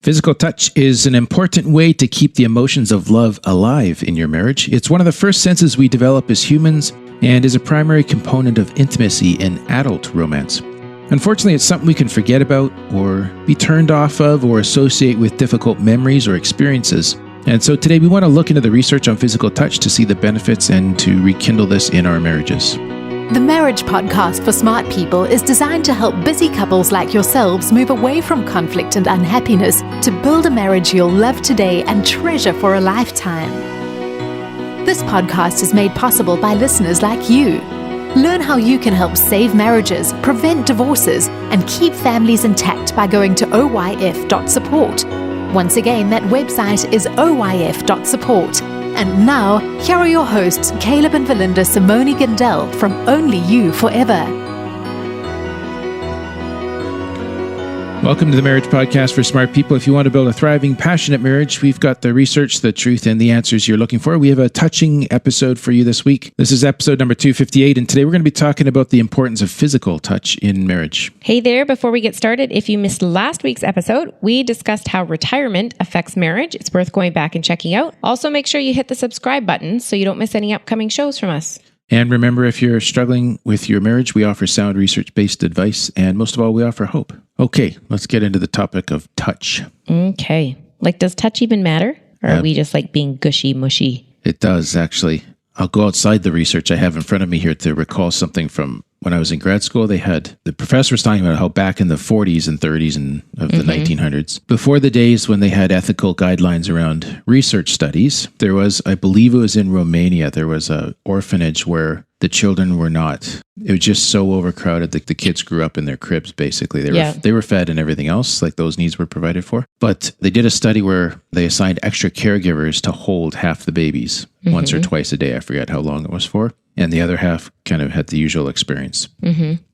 Physical touch is an important way to keep the emotions of love alive in your marriage. It's one of the first senses we develop as humans and is a primary component of intimacy in adult romance. Unfortunately, it's something we can forget about or be turned off of or associate with difficult memories or experiences. And so today we want to look into the research on physical touch to see the benefits and to rekindle this in our marriages. The Marriage Podcast for Smart People is designed to help busy couples like yourselves move away from conflict and unhappiness to build a marriage you'll love today and treasure for a lifetime. This podcast is made possible by listeners like you. Learn how you can help save marriages, prevent divorces, and keep families intact by going to oyf.support. Once again, that website is oyf.support. And now, here are your hosts, Caleb and Valinda Simone Gandel from Only You Forever. Welcome to the Marriage Podcast for Smart People. If you want to build a thriving, passionate marriage, we've got the research, the truth, and the answers you're looking for. We have a touching episode for you this week. This is episode number 258, and today we're going to be talking about the importance of physical touch in marriage. Hey there, before we get started, if you missed last week's episode, we discussed how retirement affects marriage. It's worth going back and checking out. Also, make sure you hit the subscribe button so you don't miss any upcoming shows from us. And remember, if you're struggling with your marriage, we offer sound research-based advice, and most of all, we offer hope. Okay, let's get into the topic of touch. Okay. Does touch even matter? Or are we just being gushy-mushy? It does, actually. I'll go outside the research I have in front of me here to recall something from when I was in grad school. The professor was talking about how back in the 40s and 30s of the 1900s, before the days when they had ethical guidelines around research studies, there was, I believe it was in Romania, there was an orphanage where the children were not. It was just so overcrowded that the kids grew up in their cribs, basically. They were fed and everything else, those needs were provided for. But they did a study where they assigned extra caregivers to hold half the babies once or twice a day. I forget how long it was for. And the other half kind of had the usual experience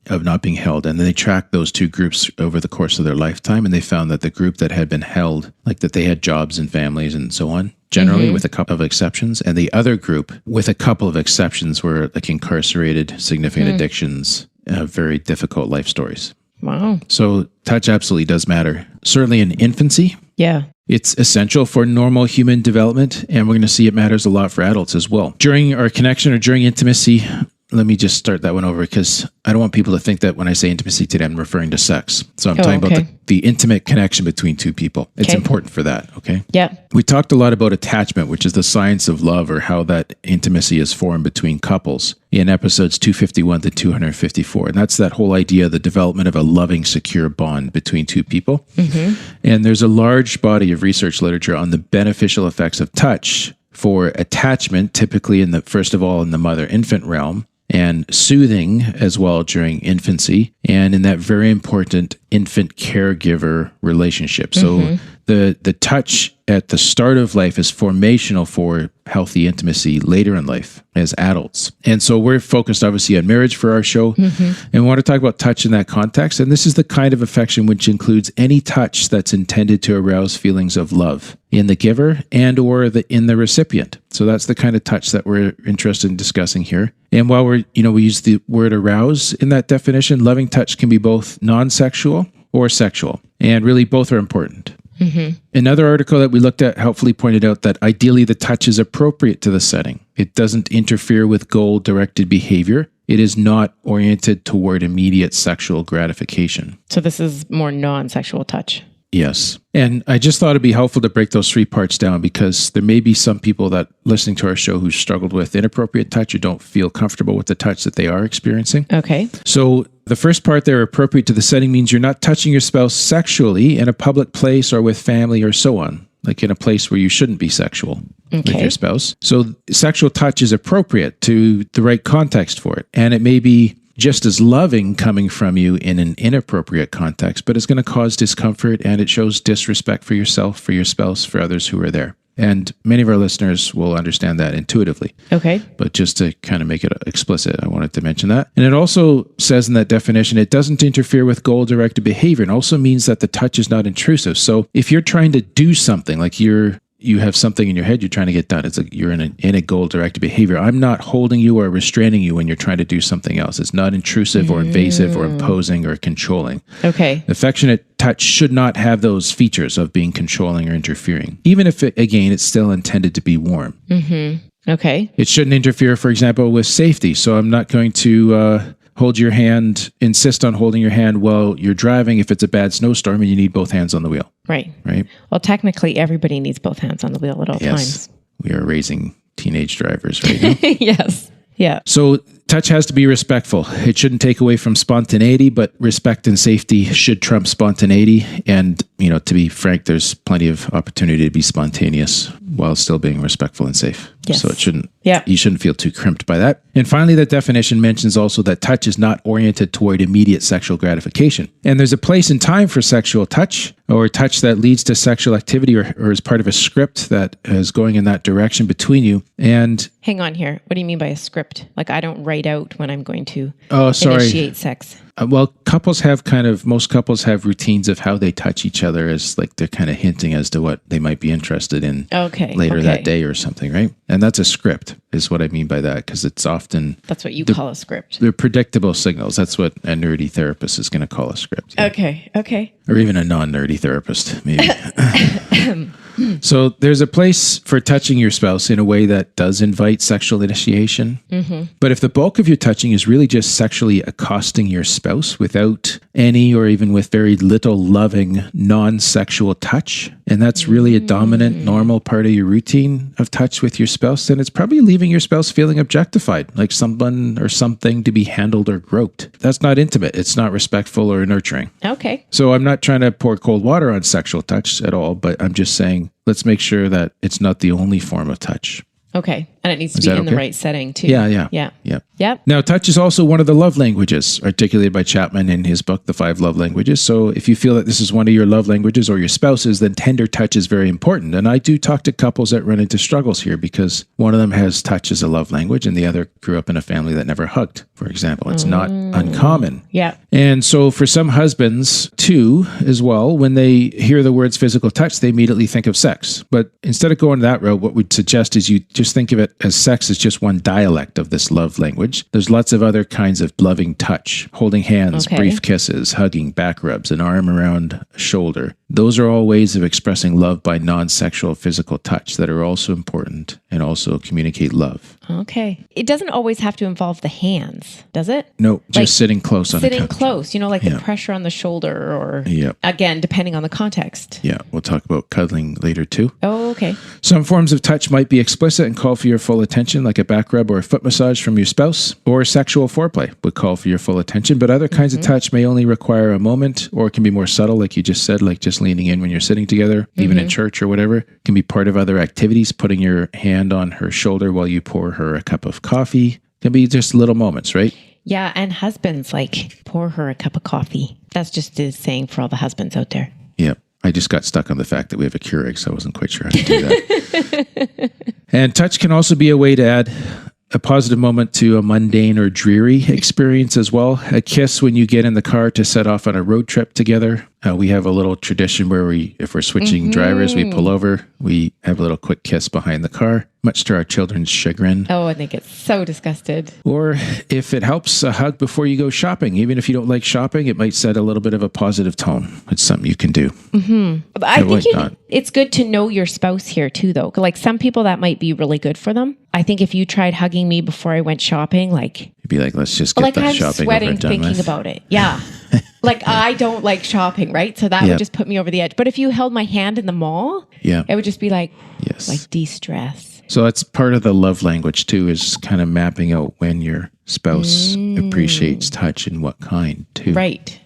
of not being held. And then they tracked those two groups over the course of their lifetime. And they found that the group that had been held, that they had jobs and families and so on, generally with a couple of exceptions. And the other group, with a couple of exceptions, were incarcerated, significant addictions, very difficult life stories. Wow. So touch absolutely does matter. Certainly in infancy. Yeah. It's essential for normal human development, and we're going to see it matters a lot for adults as well. During our connection or during intimacy, let me just start that one over because I don't want people to think that when I say intimacy today, I'm referring to sex. So I'm talking about the intimate connection between two people. It's important for that, okay? Yeah. We talked a lot about attachment, which is the science of love or how that intimacy is formed between couples in episodes 251 to 254. And that's that whole idea, the development of a loving, secure bond between two people. And there's a large body of research literature on the beneficial effects of touch for attachment, typically first of all in the mother-infant realm, and soothing as well during infancy, and in that very important infant-caregiver relationship. So the touch at the start of life is formational for healthy intimacy later in life as adults. And so we're focused obviously on marriage for our show, and we want to talk about touch in that context. And this is the kind of affection which includes any touch that's intended to arouse feelings of love in the giver and or in the recipient. So that's the kind of touch that we're interested in discussing here. And while we use the word arouse in that definition, loving touch can be both non-sexual or sexual. And really both are important. Another article that we looked at helpfully pointed out that ideally the touch is appropriate to the setting. It doesn't interfere with goal-directed behavior. It is not oriented toward immediate sexual gratification. So this is more non-sexual touch. Yes. And I just thought it'd be helpful to break those three parts down because there may be some people that listening to our show who struggled with inappropriate touch or don't feel comfortable with the touch that they are experiencing. Okay. So the first part there, appropriate to the setting, means you're not touching your spouse sexually in a public place or with family or so on, in a place where you shouldn't be sexual with your spouse. So sexual touch is appropriate to the right context for it. And it may be just as loving coming from you in an inappropriate context, but it's going to cause discomfort and it shows disrespect for yourself, for your spouse, for others who are there. And many of our listeners will understand that intuitively. Okay. But just to kind of make it explicit, I wanted to mention that. And it also says in that definition, it doesn't interfere with goal-directed behavior. And also means that the touch is not intrusive. So if you're trying to do something, you have something in your head you're trying to get done. It's you're in a goal-directed behavior. I'm not holding you or restraining you when you're trying to do something else. It's not intrusive or invasive or imposing or controlling. Okay. Affectionate touch should not have those features of being controlling or interfering, even if, it's still intended to be warm. Okay. It shouldn't interfere, for example, with safety. So I'm not going to hold your hand, insist on holding your hand while you're driving if it's a bad snowstorm and you need both hands on the wheel. Right. Right. Well, technically, everybody needs both hands on the wheel at all times. We are raising teenage drivers right now. Yes. Yeah. So touch has to be respectful. It shouldn't take away from spontaneity, but respect and safety should trump spontaneity. And, to be frank, there's plenty of opportunity to be spontaneous while still being respectful and safe. Yes. So Yeah. you shouldn't feel too crimped by that. And finally, the definition mentions also that touch is not oriented toward immediate sexual gratification. And there's a place and time for sexual touch, or touch that leads to sexual activity, or is part of a script that is going in that direction between you. And hang on here. What do you mean by a script? Like, I don't write out when I'm going to initiate sex. Well, most couples have routines of how they touch each other, as like they're kind of hinting as to what they might be interested in later that day or something, right? And that's a script, is what I mean by that, because it's often... That's what you call a script. They're predictable signals. That's what a nerdy therapist is going to call a script. Yeah. Okay. Or even a non-nerdy therapist, maybe. So there's a place for touching your spouse in a way that does invite sexual initiation. But if the bulk of your touching is really just sexually accosting your spouse without any or even with very little loving non-sexual touch, and that's really a dominant, normal part of your routine of touch with your spouse, then it's probably leaving your spouse feeling objectified, like someone or something to be handled or groped. That's not intimate. It's not respectful or nurturing. Okay. So I'm not trying to pour cold water on sexual touch at all, but I'm just saying, let's make sure that it's not the only form of touch. Okay. And it needs to be in the right setting too. Yeah. Yep. Now, touch is also one of the love languages articulated by Chapman in his book, The 5 Love Languages. So if you feel that this is one of your love languages or your spouse's, then tender touch is very important. And I do talk to couples that run into struggles here because one of them has touch as a love language and the other grew up in a family that never hugged, for example. It's not uncommon. Yeah. And so for some husbands too, as well, when they hear the words physical touch, they immediately think of sex. But instead of going that route, what we'd suggest is you just think of it as sex is just one dialect of this love language. There's lots of other kinds of loving touch, holding hands, brief kisses, hugging, back rubs, an arm around a shoulder. Those are all ways of expressing love by non-sexual physical touch that are also important and also communicate love. Okay. It doesn't always have to involve the hands, does it? No, just sitting close on the couch. Sitting close, the pressure on the shoulder or, again, depending on the context. Yeah, we'll talk about cuddling later too. Oh, okay. Some forms of touch might be explicit and call for your full attention, like a back rub or a foot massage from your spouse, or sexual foreplay would call for your full attention. But other kinds of touch may only require a moment or can be more subtle, like you just said, like just leaning in when you're sitting together, even in church or whatever. It can be part of other activities, putting your hand on her shoulder while you pour her a cup of coffee. It can be just little moments, right? Yeah, and husbands, pour her a cup of coffee. That's just a saying for all the husbands out there. Yeah. I just got stuck on the fact that we have a Keurig, so I wasn't quite sure how to do that. And touch can also be a way to add a positive moment to a mundane or dreary experience as well. A kiss when you get in the car to set off on a road trip together. We have a little tradition where if we're switching drivers, we pull over, we have a little quick kiss behind the car, much to our children's chagrin. Oh, I think it's so disgusted. Or if it helps, a hug before you go shopping. Even if you don't like shopping, it might set a little bit of a positive tone. It's something you can do. I think it's good to know your spouse here too, though. Like some people, that might be really good for them. I think if you tried hugging me before I went shopping, you'd be like, let's just get that shopping over and done with. I'm sweating thinking about it. Yeah. I don't like shopping, right? So that would just put me over the edge. But if you held my hand in the mall, it would just be like de-stress. So that's part of the love language too, is kind of mapping out when your spouse appreciates touch and what kind too. Right.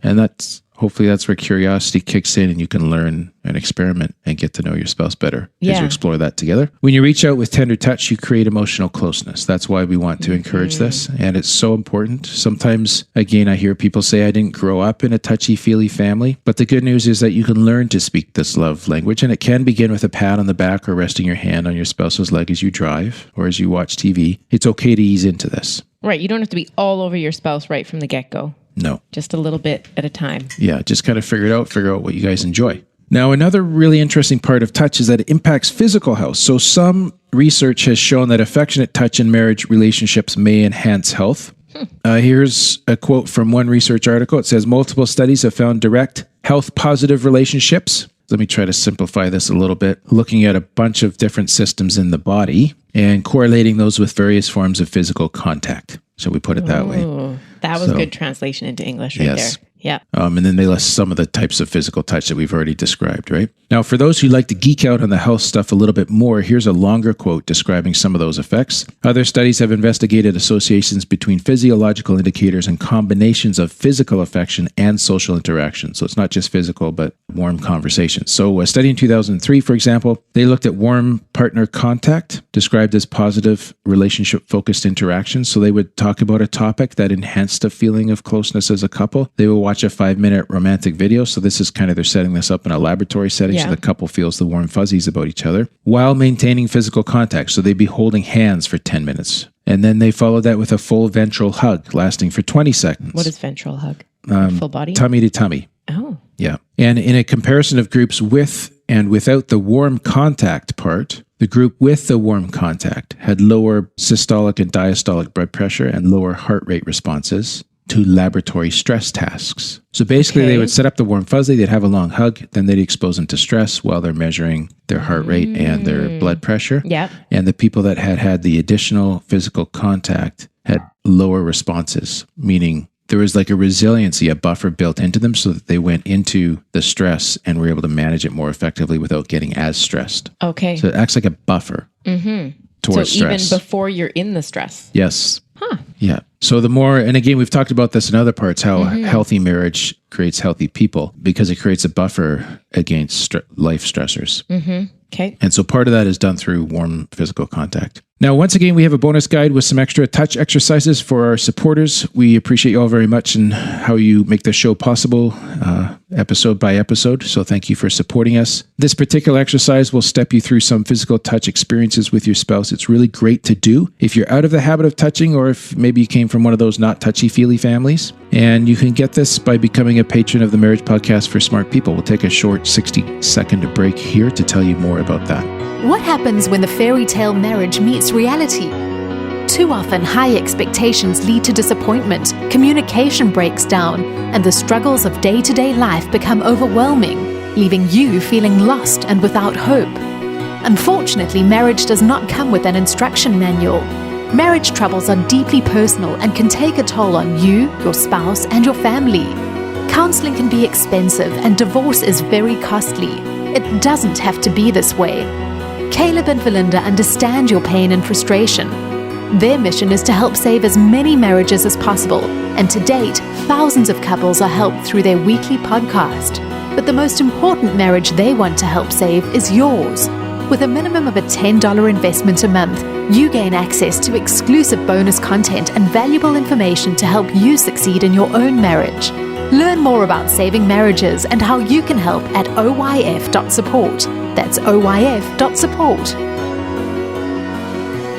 And hopefully that's where curiosity kicks in and you can learn and experiment and get to know your spouse better as you explore that together. When you reach out with tender touch, you create emotional closeness. That's why we want to encourage this. And it's so important. Sometimes, again, I hear people say, I didn't grow up in a touchy-feely family. But the good news is that you can learn to speak this love language. And it can begin with a pat on the back or resting your hand on your spouse's leg as you drive or as you watch TV. It's okay to ease into this. Right. You don't have to be all over your spouse right from the get-go. No. Just a little bit at a time. Yeah, just kind of figure out what you guys enjoy. Now, another really interesting part of touch is that it impacts physical health. So some research has shown that affectionate touch in marriage relationships may enhance health. Here's a quote from one research article. It says, multiple studies have found direct health positive relationships. Let me try to simplify this a little bit, looking at a bunch of different systems in the body and correlating those with various forms of physical contact. Shall we put it that way? That was good translation into English right there. Yeah. And then they list some of the types of physical touch that we've already described, right? Now, for those who like to geek out on the health stuff a little bit more, here's a longer quote describing some of those effects. Other studies have investigated associations between physiological indicators and combinations of physical affection and social interaction. So it's not just physical, but warm conversations. So a study in 2003, for example, they looked at warm partner contact, described as positive relationship-focused interactions. So they would talk about a topic that enhanced a feeling of closeness as a couple. They would watch a 5-minute romantic video. So this is kind of, they're setting this up in a laboratory setting so the couple feels the warm fuzzies about each other while maintaining physical contact. So they'd be holding hands for 10 minutes. And then they followed that with a full ventral hug lasting for 20 seconds. What is ventral hug? Full body? Tummy to tummy. Oh. Yeah. And in a comparison of groups with and without the warm contact part, the group with the warm contact had lower systolic and diastolic blood pressure and lower heart rate responses to laboratory stress tasks. So basically they would set up the warm fuzzy, they'd have a long hug, then they'd expose them to stress while they're measuring their heart rate and their blood pressure. Yeah. And the people that had the additional physical contact had lower responses, meaning there was like a resiliency, a buffer built into them so that they went into the stress and were able to manage it more effectively without getting as stressed. Okay. So it acts like a buffer towards stress. Even before you're in the stress. Yes. Yeah. So the more, and again, we've talked about this in other parts, how healthy marriage creates healthy people because it creates a buffer against life stressors. Okay. And so part of that is done through warm physical contact. Now, once again, we have a bonus guide with some extra touch exercises for our supporters. We appreciate you all very much and how you make the show possible episode by episode. So thank you for supporting us. This particular exercise will step you through some physical touch experiences with your spouse. It's really great to do if you're out of the habit of touching or if maybe you came from one of those not touchy-feely families. And you can get this by becoming a patron of the Marriage Podcast for Smart People. We'll take a short 60-second break here to tell you more about that. What happens when the fairy tale marriage meets reality? Too often, high expectations lead to disappointment, communication breaks down, and the struggles of day-to-day life become overwhelming, leaving you feeling lost and without hope. Unfortunately, marriage does not come with an instruction manual. Marriage troubles are deeply personal and can take a toll on you, your spouse, and your family. Counseling can be expensive, and divorce is very costly. It doesn't have to be this way. Caleb and Valinda understand your pain and frustration. Their mission is to help save as many marriages as possible, and to date, thousands of couples are helped through their weekly podcast. But the most important marriage they want to help save is yours. With a minimum of a $10 investment a month, you gain access to exclusive bonus content and valuable information to help you succeed in your own marriage. Learn more about saving marriages and how you can help at oyf.support. That's oyf.support.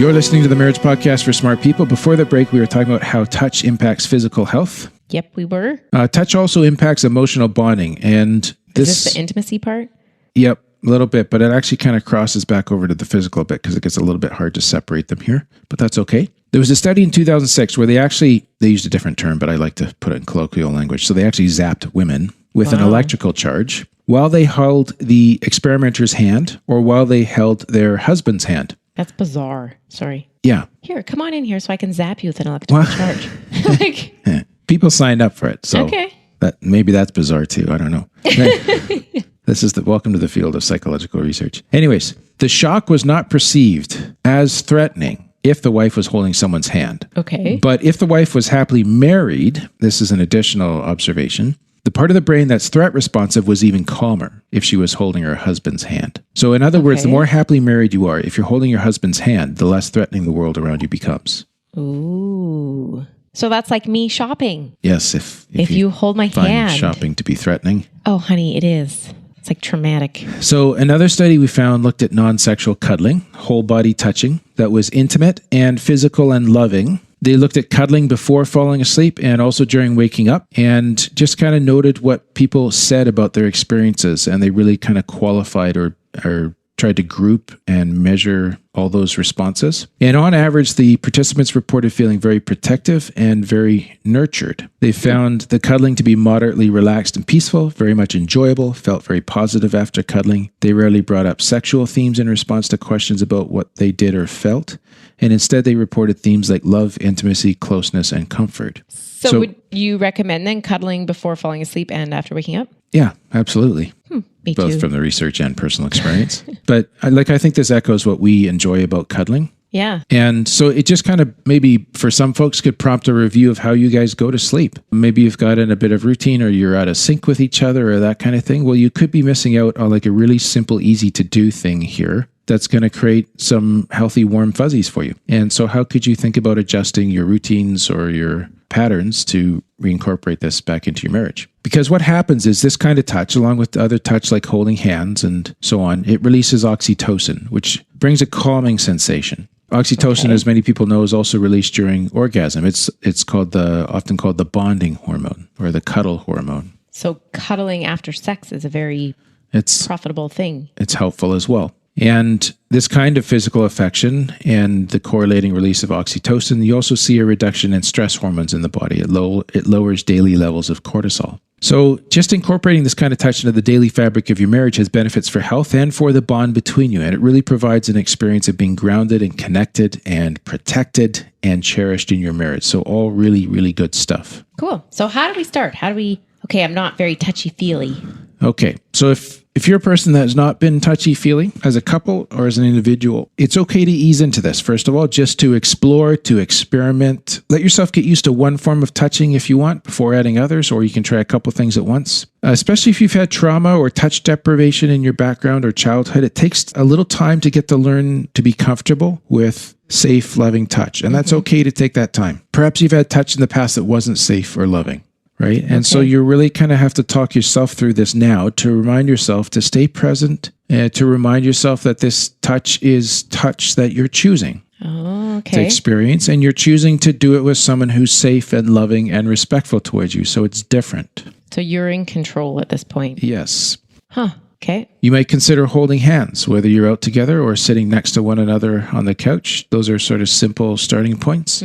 You're listening to the Marriage Podcast for Smart People. Before the break, we were talking about how touch impacts physical health. Yep, we were. Touch also impacts emotional bonding. And Is this the intimacy part? Yep, a little bit, but it actually kind of crosses back over to the physical bit because it gets a little bit hard to separate them here, but that's okay. There was a study in 2006 where they used a different term, but I like to put it in colloquial language. So they actually zapped women with an electrical charge while they held the experimenter's hand or while they held their husband's hand. That's bizarre. Sorry. Yeah. Here, come on in here so I can zap you with an electrical charge. People signed up for it. So maybe that's bizarre too. I don't know. This is welcome to the field of psychological research. Anyways, the shock was not perceived as threatening if the wife was holding someone's hand. Okay. But if the wife was happily married, this is an additional observation, the part of the brain that's threat responsive was even calmer if she was holding her husband's hand. So in other words, the more happily married you are, if you're holding your husband's hand, the less threatening the world around you becomes. Ooh. So that's like me shopping. Yes. If you hold my hand. Find shopping to be threatening. Oh, honey, it is. It's like traumatic. So another study we found looked at non-sexual cuddling, whole body touching that was intimate and physical and loving. They looked at cuddling before falling asleep and also during waking up and just kind of noted what people said about their experiences. And they really kind of qualified or tried to group and measure all those responses. And on average, the participants reported feeling very protective and very nurtured. They found the cuddling to be moderately relaxed and peaceful, very much enjoyable, felt very positive after cuddling. They rarely brought up sexual themes in response to questions about what they did or felt. And instead, they reported themes like love, intimacy, closeness, and comfort. So would you recommend then cuddling before falling asleep and after waking up? Yeah, absolutely. Me Both too. from the research and personal experience. But I think this echoes what we enjoy about cuddling. Yeah. And so it just kind of maybe for some folks could prompt a review of how you guys go to sleep. Maybe you've got in a bit of routine or you're out of sync with each other or that kind of thing. Well, you could be missing out on like a really simple, easy to do thing here that's going to create some healthy, warm fuzzies for you. And so how could you think about adjusting your routines or your patterns to reincorporate this back into your marriage? Because what happens is this kind of touch, along with other touch like holding hands and so on, it releases oxytocin, which brings a calming sensation. Oxytocin, as many people know, is also released during orgasm. It's often called the bonding hormone or the cuddle hormone. So cuddling after sex is a very profitable thing. It's helpful as well. And this kind of physical affection and the correlating release of oxytocin, you also see a reduction in stress hormones in the body. It lowers daily levels of cortisol. So just incorporating this kind of touch into the daily fabric of your marriage has benefits for health and for the bond between you. And it really provides an experience of being grounded and connected and protected and cherished in your marriage. So all really, really good stuff. Cool. So how do we start? Okay, I'm not very touchy-feely. Okay, so if you're a person that has not been touchy-feely as a couple or as an individual, it's okay to ease into this. First of all, just to explore, to experiment. Let yourself get used to one form of touching if you want before adding others, or you can try a couple things at once. Especially if you've had trauma or touch deprivation in your background or childhood, it takes a little time to get to learn to be comfortable with safe, loving touch. And that's okay to take that time. Perhaps you've had touch in the past that wasn't safe or loving. Right. And so you really kind of have to talk yourself through this now to remind yourself to stay present and to remind yourself that this touch is touch that you're choosing to experience. And you're choosing to do it with someone who's safe and loving and respectful towards you. So it's different. So you're in control at this point. Yes. Huh. Okay. You might consider holding hands, whether you're out together or sitting next to one another on the couch. Those are sort of simple starting points.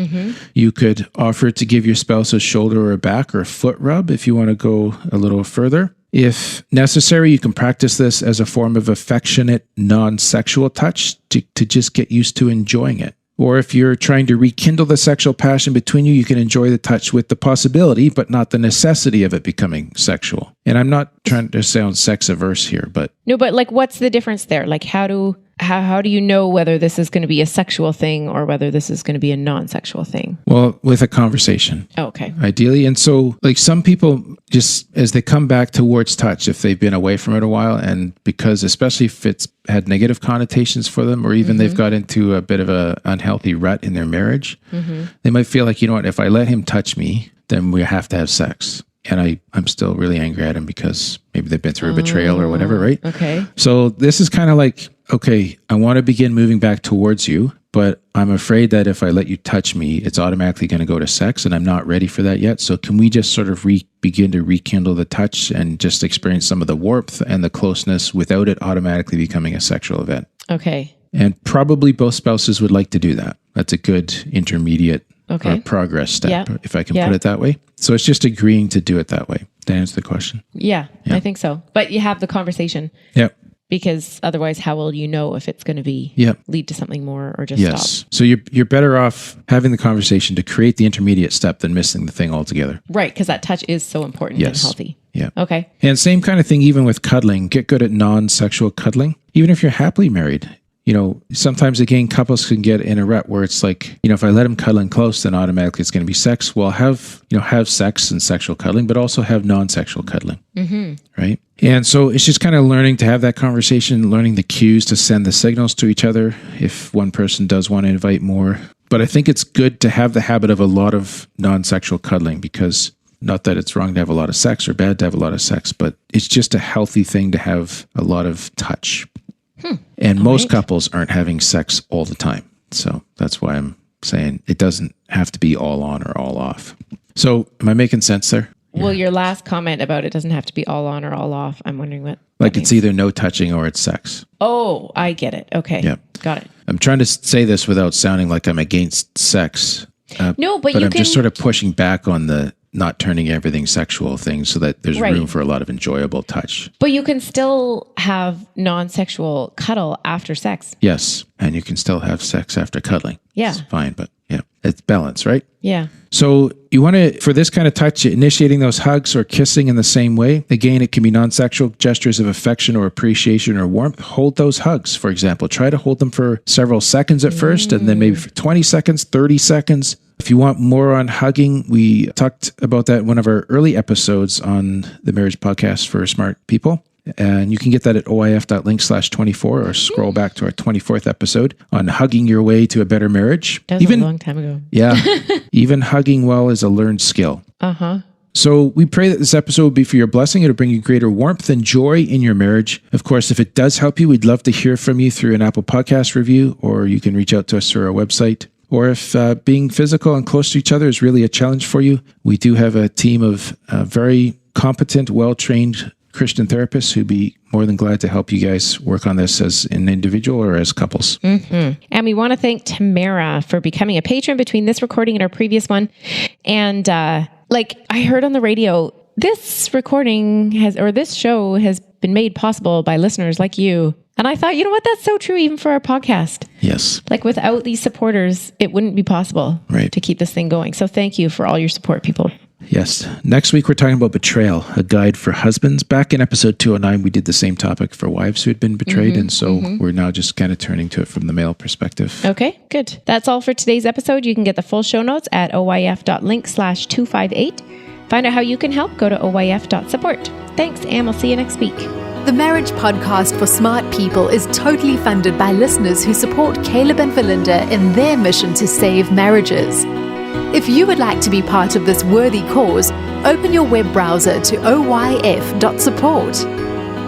You could offer to give your spouse a shoulder or a back or a foot rub if you want to go a little further. If necessary, you can practice this as a form of affectionate, non-sexual touch to just get used to enjoying it. Or if you're trying to rekindle the sexual passion between you, you can enjoy the touch with the possibility, but not the necessity of it becoming sexual. And I'm not trying to sound sex averse here, but... No, but like, what's the difference there? Like, how do you know whether this is going to be a sexual thing or whether this is going to be a non-sexual thing? Well, with a conversation. Oh, okay. Ideally. And so like some people just as they come back towards touch, if they've been away from it a while, and because especially if it's had negative connotations for them, or even they've got into a bit of a unhealthy rut in their marriage, they might feel like, you know what, if I let him touch me, then we have to have sex. And I'm still really angry at him because maybe they've been through a betrayal or whatever, right? Okay. So this is kind of like, okay, I want to begin moving back towards you, but I'm afraid that if I let you touch me, it's automatically going to go to sex, and I'm not ready for that yet. So can we just sort of begin to rekindle the touch and just experience some of the warmth and the closeness without it automatically becoming a sexual event? Okay. And probably both spouses would like to do that. That's a good intermediate progress step, if I can put it that way. So it's just agreeing to do it that way. To answer the question. Yeah, I think so. But you have the conversation. Yep. Because otherwise, how will you know if it's going to be lead to something more or just stop? So you're better off having the conversation to create the intermediate step than missing the thing altogether. Right, because that touch is so important and healthy. Yeah. Okay. And same kind of thing even with cuddling. Get good at non-sexual cuddling. Even if you're happily married. You know, sometimes again, couples can get in a rut where it's like, you know, if I let them cuddle close, then automatically it's going to be sex. Well, have sex and sexual cuddling, but also have non-sexual cuddling. Right. And so it's just kind of learning to have that conversation, learning the cues to send the signals to each other if one person does want to invite more. But I think it's good to have the habit of a lot of non-sexual cuddling, because not that it's wrong to have a lot of sex or bad to have a lot of sex, but it's just a healthy thing to have a lot of touch. And most couples aren't having sex all the time. So that's why I'm saying it doesn't have to be all on or all off. So am I making sense there? Well, your last comment about it doesn't have to be all on or all off. I'm wondering what. Like it's either no touching or it's sex. Oh, I get it. Okay. Yeah. Got it. I'm trying to say this without sounding like I'm against sex. No, but I'm just sort of pushing back on the not turning everything sexual thing so that there's room for a lot of enjoyable touch. But you can still have non-sexual cuddle after sex. Yes. And you can still have sex after cuddling. Yeah. It's fine, but yeah, it's balance, right? Yeah. So you want to, for this kind of touch, initiating those hugs or kissing in the same way. Again, it can be non-sexual gestures of affection or appreciation or warmth. Hold those hugs, for example. Try to hold them for several seconds at first, and then maybe for 20 seconds, 30 seconds. If you want more on hugging, we talked about that in one of our early episodes on the Marriage Podcast for Smart People. And you can get that at oif.link/24 or scroll back to our 24th episode on hugging your way to a better marriage. That was a long time ago. Yeah. Even hugging well is a learned skill. Uh-huh. So we pray that this episode will be for your blessing. It'll bring you greater warmth and joy in your marriage. Of course, if it does help you, we'd love to hear from you through an Apple Podcast review, or you can reach out to us through our website. Or if being physical and close to each other is really a challenge for you, we do have a team of very competent, well-trained Christian therapists who'd be more than glad to help you guys work on this as an individual or as couples. Mm-hmm. And we want to thank Tamara for becoming a patron between this recording and our previous one. And like I heard on the radio, this show has been made possible by listeners like you. And I thought, you know what? That's so true even for our podcast. Yes. Like without these supporters, it wouldn't be possible to keep this thing going. So thank you for all your support, people. Yes. Next week, we're talking about betrayal, a guide for husbands. Back in episode 209, we did the same topic for wives who had been betrayed. And so we're now just kind of turning to it from the male perspective. Okay, good. That's all for today's episode. You can get the full show notes at oyf.link/258. Find out how you can help. Go to oyf.support. Thanks, and we'll see you next week. The Marriage Podcast for Smart People is totally funded by listeners who support Caleb and Valinda in their mission to save marriages. If you would like to be part of this worthy cause, open your web browser to oyf.support.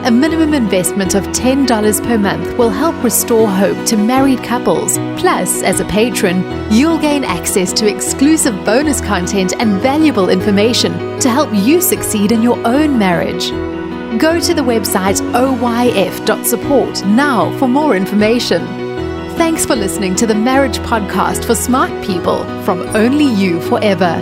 A minimum investment of $10 per month will help restore hope to married couples. Plus, as a patron, you'll gain access to exclusive bonus content and valuable information to help you succeed in your own marriage. Go to the website oyf.support now for more information. Thanks for listening to the Marriage Podcast for Smart People from Only You Forever.